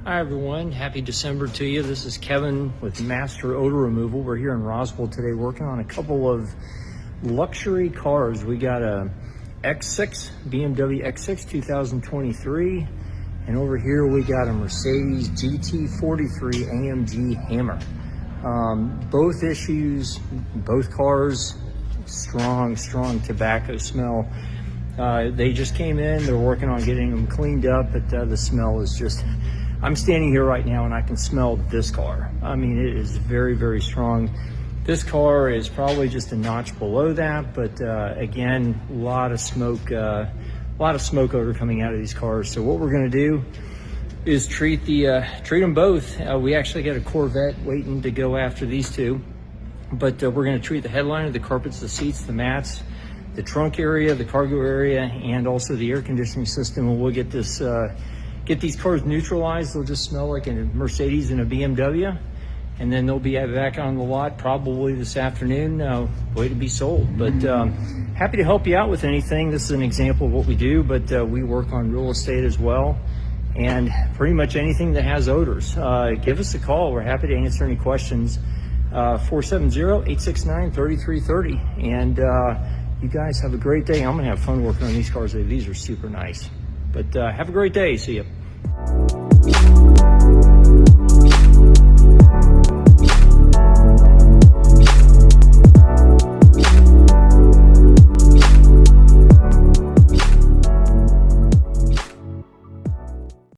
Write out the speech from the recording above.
Hi everyone, happy December to you. This is Kevin with Master Odor Removal. We're here in Roswell today working on a couple of luxury cars. We got a X6, BMW X6 2023, and over here we got a Mercedes GT43 AMG Hammer. Both issues, both cars, strong tobacco smell. They just came in, they're working on getting them cleaned up, but the smell is just, I'm standing here right now and I can smell this car. I mean, it is very strong. This car is probably just a notch below that, but again, a lot of smoke odor coming out of these cars. So what we're gonna do is treat them both. We actually got a Corvette waiting to go after these two, but we're gonna treat the headliner, the carpets, the seats, the mats, the trunk area, the cargo area, and also the air conditioning system. And we'll get this, get these cars neutralized. They'll just smell like a Mercedes and a BMW, and then they'll be back on the lot probably this afternoon, way to be sold. But happy to help you out with anything. This is an example of what we do, but we work on real estate as well, and pretty much anything that has odors. Give us a call. We're happy to answer any questions. 470-869-3330. And you guys have a great day. I'm gonna have fun working on these cars. These are super nice. But have a great day. See you.